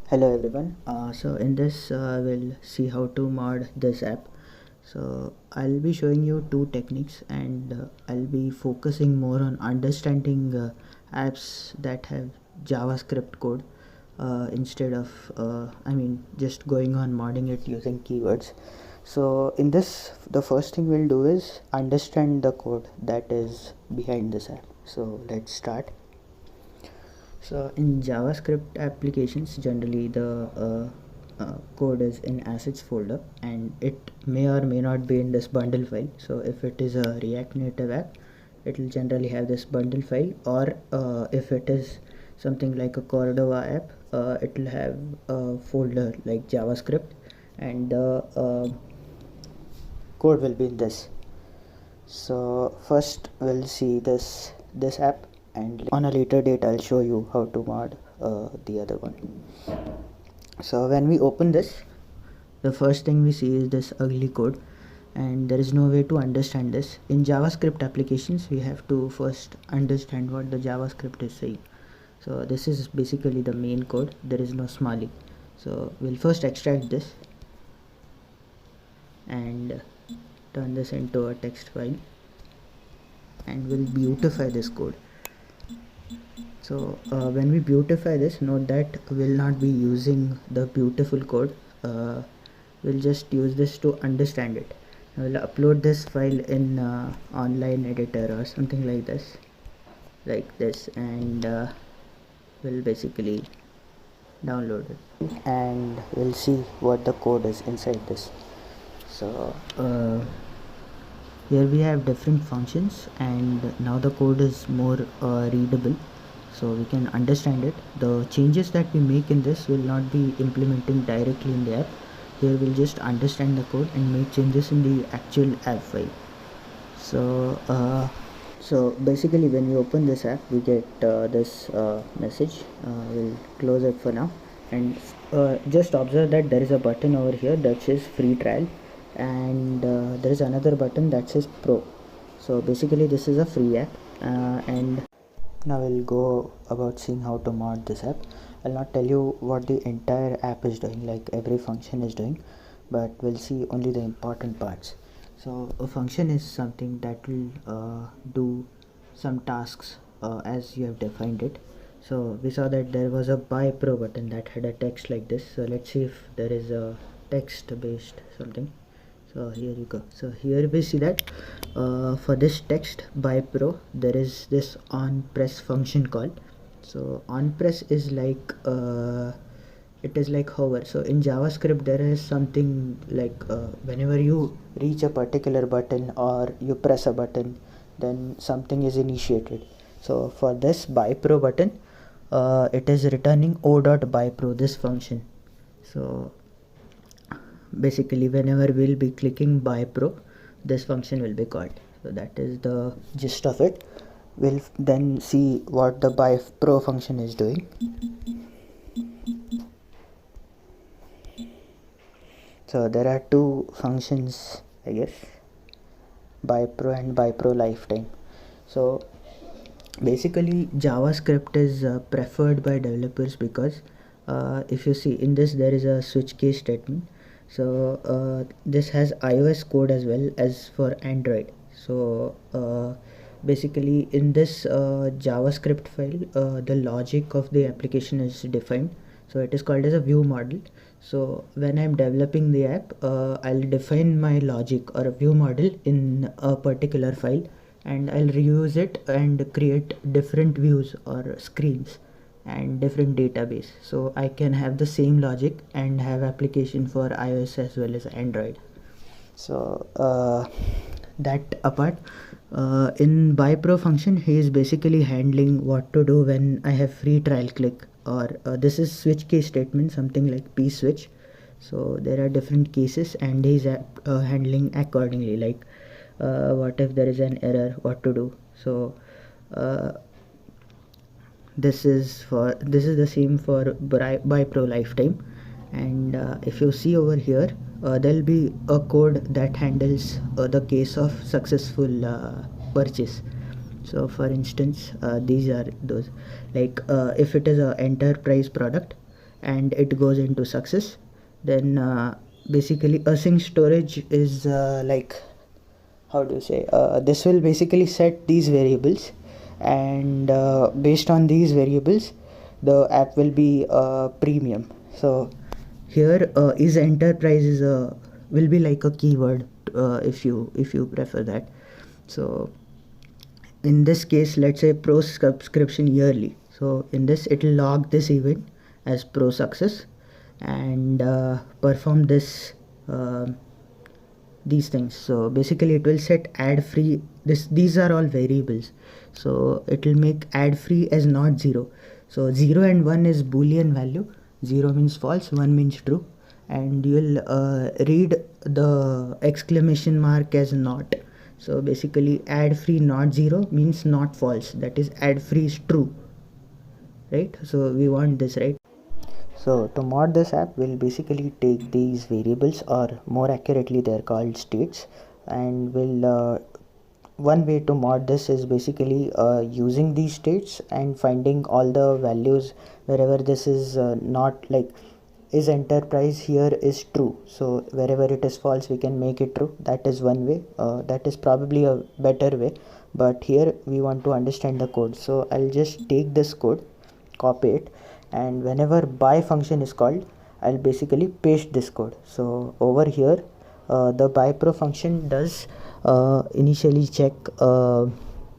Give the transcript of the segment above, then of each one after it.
Hello everyone. So in this we'll see how to mod this app. So I'll be showing you two techniques, and I'll be focusing more on understanding apps that have JavaScript code instead of just going on modding it using keywords. So in this, the first thing we'll do is understand the code that is behind this app. So let's start. So in JavaScript applications, generally the code is in assets folder, and it may or may not be in this bundle file. So if it is a React Native app, it will generally have this bundle file, or if it is something like a Cordova app, it will have a folder like JavaScript, and the code will be in this. So first we'll see this app, and on a later date I'll show you how to mod the other one. So when we open this, the first thing we see is this ugly code, and there is no way to understand this. In JavaScript applications, we have to first understand what the JavaScript is saying. So this is basically the main code. There is no smiley. So we'll first extract this and turn this into a text file, and we'll beautify this code. So when we beautify this, note that we'll not be using the beautiful code. We'll just use this to understand it. We'll upload this file in online editor or something like this, and we'll basically download it, and we'll see what the code is inside this. So here we have different functions, and now the code is more readable, so we can understand it. The changes that we make in this will not be implementing directly in the app. Here we'll just understand the code and make changes in the actual app file. So basically when you open this app, we get this message. We'll close it for now, and just observe that there is a button over here that says free trial, and there is another button that says pro. So basically this is a free app, and now we'll go about seeing how to mod this app. I'll not tell you what the entire app is doing, like every function is doing, but we'll see only the important parts. So a function is something that will do some tasks as you have defined it. So we saw that there was a buy pro button that had a text like this. So let's see if there is a text based something. So here you go. So here we see that for this text buy pro, there is this on press function call. So on press is like it is like hover. So in JavaScript there is something like whenever you reach a particular button or you press a button, then something is initiated. So for this buy pro button, it is returning o.buyPro, this function. So basically whenever we'll be clicking buy pro, this function will be called. So that is the gist of it. We'll then see what the buy pro function is doing. So there are two functions, I guess, buy pro and buy pro lifetime. So basically JavaScript is preferred by developers because if you see in this, there is a switch case statement. So this has iOS code as well as for Android. So basically in this JavaScript file, the logic of the application is defined. So it is called as a view model. So when I'm developing the app, I'll define my logic or a view model in a particular file, and I'll reuse it and create different views or screens and different database, so I can have the same logic and have application for iOS as well as Android. So that apart, in buy pro function, he is basically handling what to do when I have free trial click, or this is switch case statement, something like p switch. So there are different cases, and he is handling accordingly, like what if there is an error, what to do. So this is the same for buy pro lifetime. And if you see over here, there'll be a code that handles the case of successful purchase. So for instance, these are those, like if it is a enterprise product, and it goes into success. Then basically async storage is like, how do you say, this will basically set these variables, and based on these variables the app will be premium. So here is enterprise is a will be like a keyword, if you prefer that. So in this case, let's say pro subscription yearly, so in this it will log this event as pro success, and perform this these things. So basically it will set ad free, these are all variables, so it will make ad free as not 0. So 0 and 1 is boolean value, 0 means false, 1 means true, and you will read the exclamation mark as not. So basically ad free not 0 means not false, that is ad free is true, right? So we want this, right? So to mod this app, we'll basically take these variables, or more accurately they're called states, and we'll one way to mod this is basically using these states and finding all the values wherever this is not, like is enterprise here is true, so wherever it is false we can make it true. That is one way, that is probably a better way, but here we want to understand the code. So I'll just take this code, copy it, and whenever buy function is called, I'll basically paste this code. So over here the buy pro function does initially check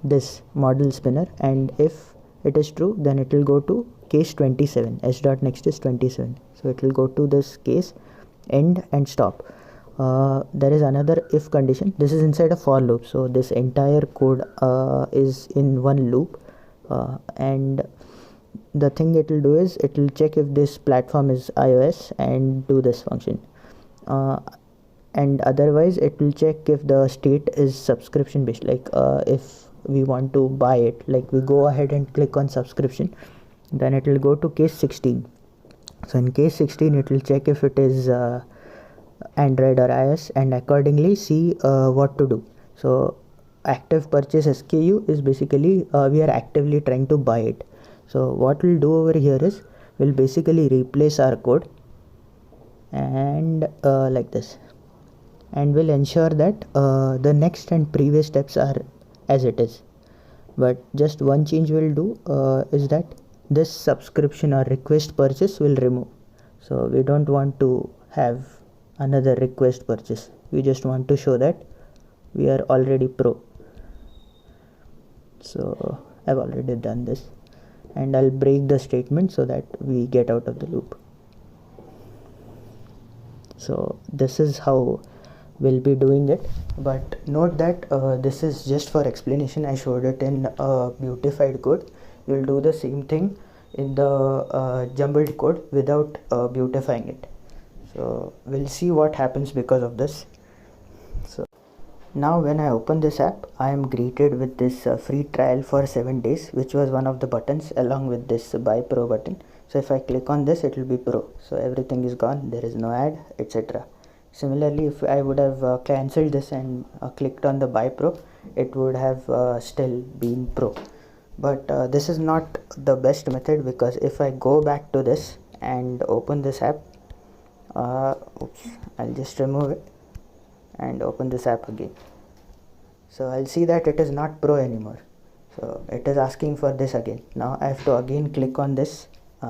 this model spinner, and if it is true then it will go to case 27, s dot next is 27, so it will go to this case, end and stop. There is another if condition, this is inside a for loop, so this entire code is in one loop, and the thing it will do is it will check if this platform is iOS and do this function, and otherwise it will check if the state is subscription based, like if we want to buy it, like we go ahead and click on subscription, then it will go to case 16. So in case 16 it will check if it is Android or iOS, and accordingly see what to do. So active purchase SKU is basically we are actively trying to buy it. So what we'll do over here is we'll basically replace our code and like this, and we'll ensure that the next and previous steps are as it is. But just one change we'll do is that this subscription or request purchase will remove. So we don't want to have another request purchase, we just want to show that we are already pro. So I've already done this, and I'll break the statement so that we get out of the loop. So this is how we'll be doing it, but note that this is just for explanation. I showed it in beautified code. You'll do the same thing in the jumbled code without beautifying it. So we'll see what happens because of this. So now when I open this app, I am greeted with this free trial for 7 days, which was one of the buttons along with this buy pro button. So if I click on this, it will be pro, so everything is gone, there is no ad, etc. Similarly, if I would have cancelled this and clicked on the buy pro, it would have still been pro. But this is not the best method, because if I go back to this and open this app, oops, I'll just remove it and open this app again. So I'll see that it is not pro anymore, so it is asking for this again. Now I have to again click on this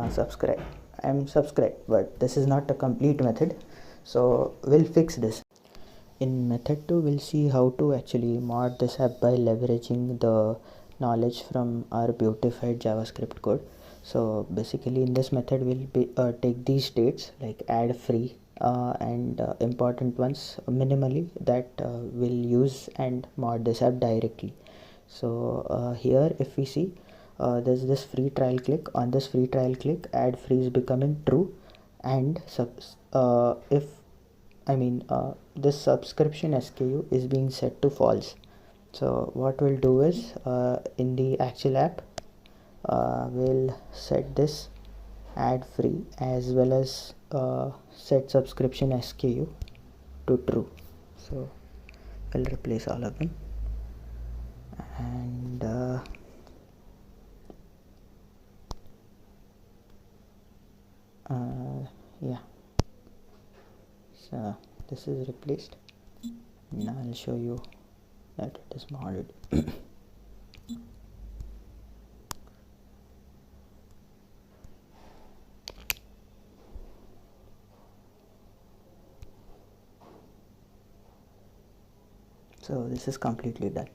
subscribe. I am subscribed, but this is not a complete method, so we'll fix this. In method 2 we'll see how to actually mod this app by leveraging the knowledge from our beautified JavaScript code. So basically in this method we'll be take these states like add free and important ones minimally, that we'll use and mod this app directly. So here if we see there's this free trial click, on this free trial click add free is becoming true, and if this subscription SKU is being set to false. So what we'll do is in the actual app we'll set this add free as well as set subscription SKU to true. So we'll replace all of them, and Yeah, so this is replaced. Now I'll show you that it is modded. So this is completely done.